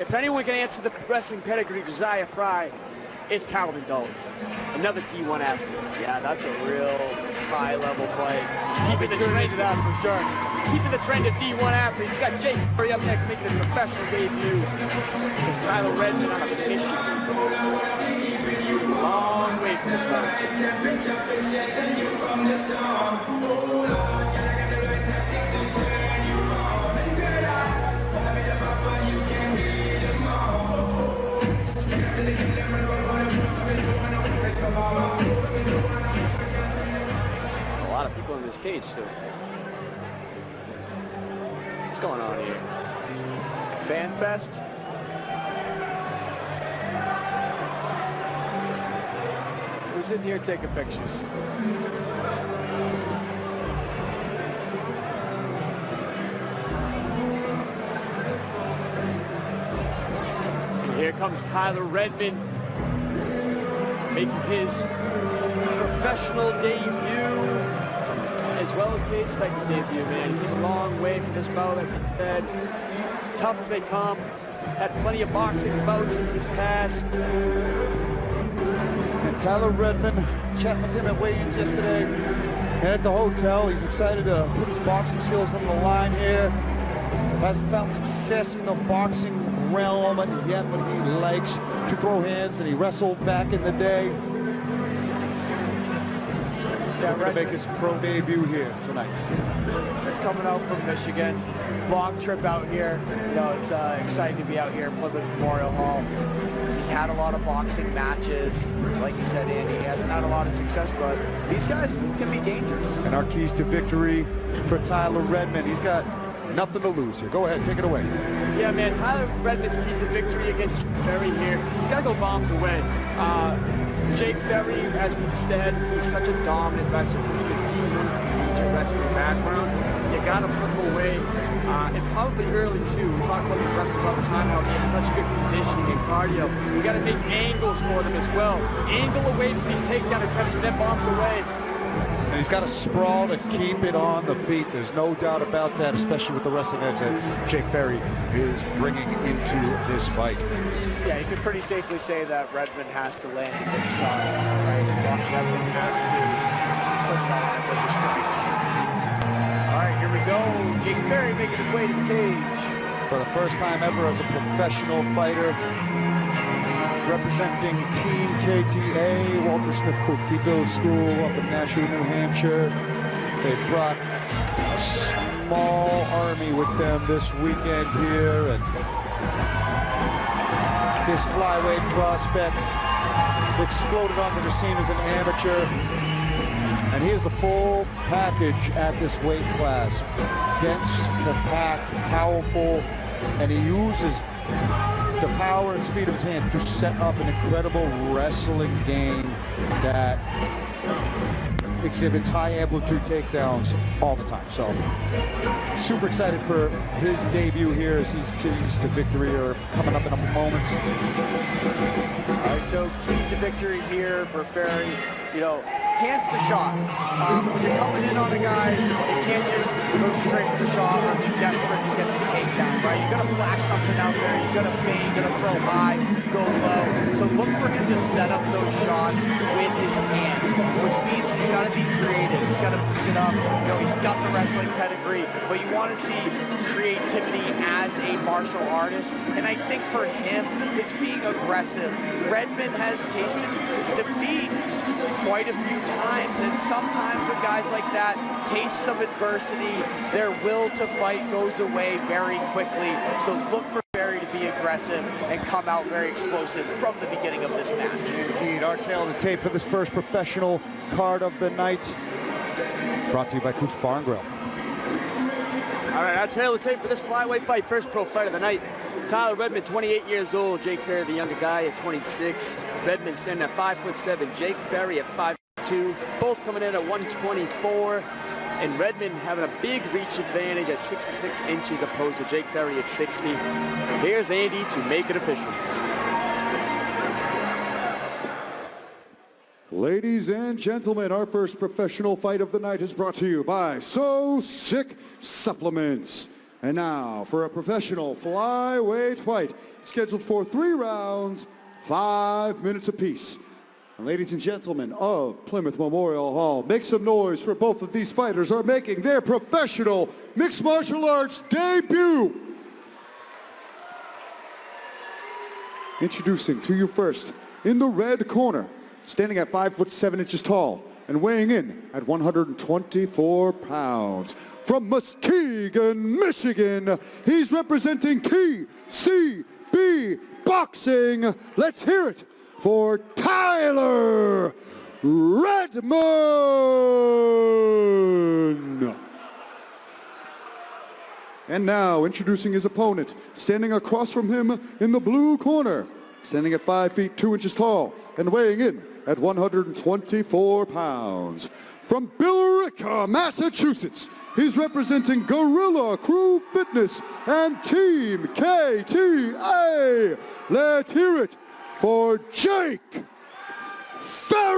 If anyone can answer the wrestling pedigree of Josiah Fry, it's Calvin Dolan, another D1 athlete. Yeah, that's a real high-level fight. Keeping the trend of that for sure. Keeping the trend of D1 athletes. He's got Jake Ferri up next, making his professional debut. It's Tyler Redmon on a mission. Long way from this belt. A lot of people in this cage still. What's going on here? Fan fest? Who's in here taking pictures? And here comes Tyler Redmon, making his professional debut, as well as Cage Titans debut, man. He came a long way from this bout, as we said. Tough as they come. Had plenty of boxing bouts in his past. And Tyler Redmon, chatting with him at weigh-ins yesterday and at the hotel. He's excited to put his boxing skills on the line here. Hasn't found success in the boxing realm yet, but he likes to throw hands, and he wrestled back in the day. Yeah, going to make his pro debut here tonight. He's coming out from Michigan. Long trip out here. You know, it's exciting to be out here in Plymouth Memorial Hall. He's had a lot of boxing matches. Like you said, Andy, he hasn't had a lot of success, but these guys can be dangerous. And our keys to victory for Tyler Redmon. He's got nothing to lose here. Go ahead, take it away. Yeah, man, Tyler Redmon's keys to victory against Ferri here. He's got to go bombs away. Jake Ferri, as we've said, he's such a dominant wrestler who's the D1 collegiate wrestling background. You got to put him away, and probably early too. We talk about these wrestlers all the time, how they have such good conditioning and cardio. We got to make angles for them as well. Angle away from these takedown attempts and then bombs away. And he's got a sprawl to keep it on the feet. There's no doubt about that, especially with the wrestling edge that Jake Ferri is bringing into this fight. Yeah, you could pretty safely say that Redmon has to land a big shot, right? Redmon has to put it on with the strikes. All right, here we go. Jake Ferri making his way to the cage. For the first time ever as a professional fighter, representing Team KTA, Walter Smith Coquito School up in Nashua, New Hampshire. They've brought a small army with them this weekend here, and this flyweight prospect exploded onto the scene as an amateur, and he is the full package at this weight class. Dense, compact, powerful, and he uses the power and speed of his hand to set up an incredible wrestling game that exhibits high amplitude takedowns all the time. So super excited for his debut here as these keys to victory are coming up in a moment. All right, so keys to victory here for Ferri. You know, hands to shot. When you're coming in on a guy, you can't just go straight to the shot or be desperate to get the takedown, right? You gotta flash something out there. You gotta feint, you gotta throw high, go low. So look for him to set up those shots with his hands, which means he's gotta be creative. He's gotta mix it up. You know, he's got the wrestling pedigree, but you want to see creativity as a martial artist. And I think for him, it's being aggressive. Redmon has tasted defeat quite a few times, and sometimes with guys like that, tastes of adversity, their will to fight goes away very quickly. So look for Ferri to be aggressive and come out very explosive from the beginning of this match. Indeed, our tail of the tape for this first professional card of the night, brought to you by Coops Bar and Grill. All right, our tail of the tape for this flyweight fight, first pro fight of the night. Tyler Redmon, 28 years old. Jake Ferri, the younger guy, at 26. Redmon standing at 5'7". Jake Ferri at 5'2". Both coming in at 124. And Redmon having a big reach advantage at 66 inches opposed to Jake Ferri at 60. Here's Andy to make it official. Ladies and gentlemen, our first professional fight of the night is brought to you by So Sick Supplements. And now for a professional flyweight fight scheduled for 3 rounds, 5 minutes apiece. And ladies and gentlemen of Plymouth Memorial Hall, make some noise for both of these fighters are making their professional mixed martial arts debut. Introducing to you first, in the red corner, standing at 5'7" tall and weighing in at 124 pounds. From Muskegon, Michigan, he's representing TCB Boxing. Let's hear it for Tyler Redmon. And now introducing his opponent, standing across from him in the blue corner, standing at 5 feet 2 inches tall and weighing in at 124 pounds. From Billerica, Massachusetts, he's representing Gorilla Crew Fitness and Team KTA. Let's hear it for Jake Ferri.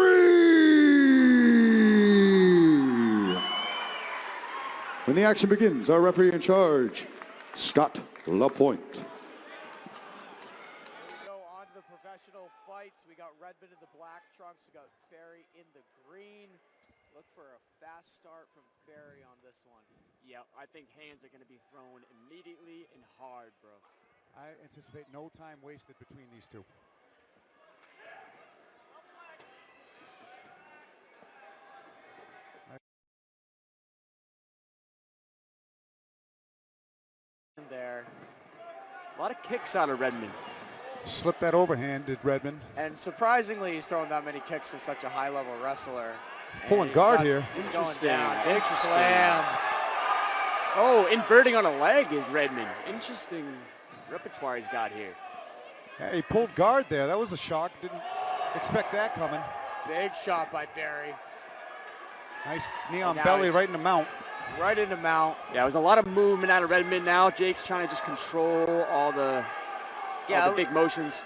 When the action begins, our referee in charge, Scott LaPointe. On to the professional fights. We got Redmon in the black trunks. We got Ferri in the green. Look for a fast start from Ferri on this one. Yeah, I think hands are going to be thrown immediately and hard, bro. I anticipate no time wasted between these two. There. A lot of kicks out of Redmon. Slipped that overhand, did Redmon. And surprisingly, he's throwing that many kicks to such a high-level wrestler. He's pulling guard here. He's going Interesting. down. Big Interesting. slam. Oh, inverting on a leg is Redmon. Interesting repertoire he's got here. Yeah, he pulled guard there. That was a shock. Didn't expect that coming. Big shot by Ferri. Nice knee on now belly he's- right in the mount. Right into mount. Yeah, there's a lot of movement out of Redmon now. Jake's trying to just control all the big motions.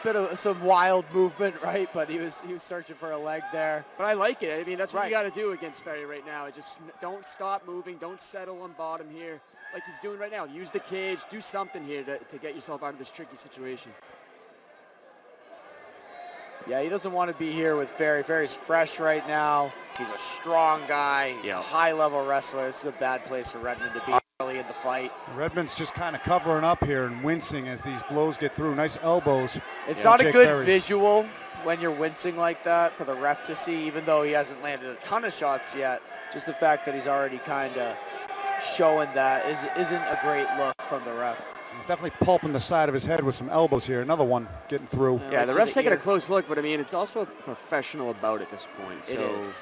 Bit of some wild movement, right? But he was searching for a leg there. But I like it. I mean, that's what Right. you got to do against Ferri right now. Just don't stop moving. Don't settle on bottom here like he's doing right now. Use the cage. Do something here to get yourself out of this tricky situation. Yeah, he doesn't want to be here with Ferri. Ferri's fresh right now. He's a strong guy. He's a high-level wrestler. This is a bad place for Redmon to be early in the fight. Redmond's just kind of covering up here and wincing as these blows get through. Nice elbows. It's from not a Jake good Ferri. visual when you're wincing like that for the ref to see, even though he hasn't landed a ton of shots yet. Just the fact that he's already kind of showing that isn't a great look from the ref. He's definitely pulping the side of his head with some elbows here. Another one getting through. Yeah, right the to ref's the taking a ear. close look, but I mean, it's also a professional bout at this point. So It is.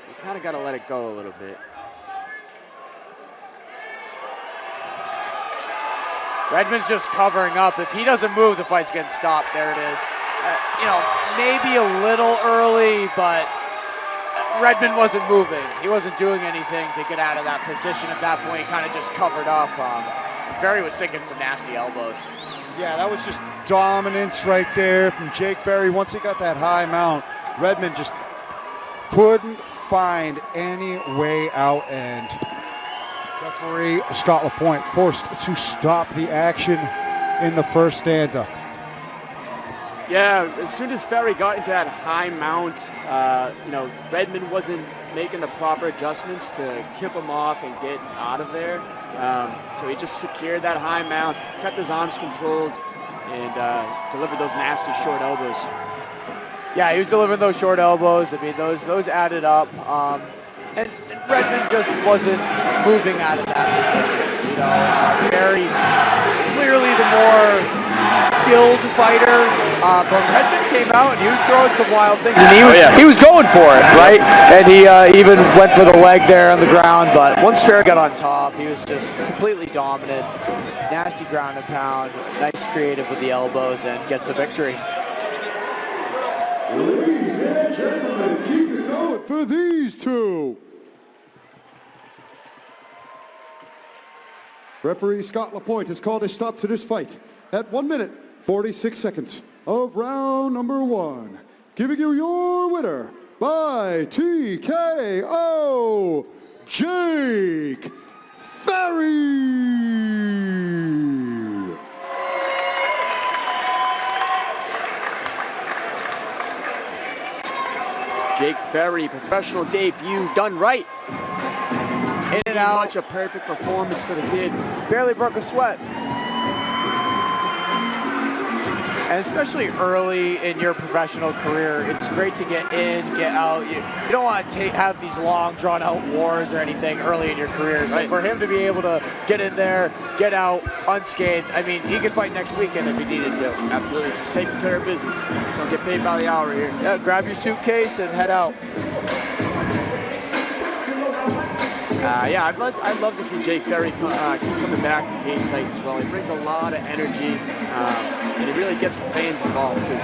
you kind of got to let it go a little bit. Redmond's just covering up. If he doesn't move, the fight's getting stopped. There it is. Maybe a little early, but Redmon wasn't moving. He wasn't doing anything to get out of that position at that point. He kind of just covered up. Ferri was sinking some nasty elbows. Yeah, that was just dominance right there from Jake Ferri. Once he got that high mount, Redmon just couldn't find any way out, and referee Scott LaPointe forced to stop the action in the first stanza. Yeah, as soon as Ferri got into that high mount, Redmon wasn't making the proper adjustments to kip him off and get out of there. So he just secured that high mount, kept his arms controlled, and delivered those nasty short elbows. Yeah, he was delivering those short elbows. I mean, those added up. And Redmon just wasn't moving out of that position. Ferri, clearly the more skilled fighter, but Redmon came out and he was throwing some wild things. And he was going for it, right? And he even went for the leg there on the ground. But once Ferri got on top, he was just completely dominant. Nasty ground and pound. Nice creative with the elbows and gets the victory. Ladies and gentlemen, keep it going for these two. Referee Scott LaPointe has called a stop to this fight at 1 minute, 46 seconds of round number 1. Giving you your winner by TKO, Jake Ferri! Jake Ferri, professional debut, done right. In and out. Much a perfect performance for the kid. Barely broke a sweat. And especially early in your professional career, it's great to get in, get out. You don't want to have these long, drawn-out wars or anything early in your career. So Right. for him to be able to get in there, get out unscathed, I mean, he could fight next weekend if he needed to. Absolutely, just taking care of business. Don't get paid by the hour here. Yeah, grab your suitcase and head out. Yeah, I'd love to see Jake Ferri keep coming back to cage tight as well. He brings a lot of energy, and he really gets the fans involved too.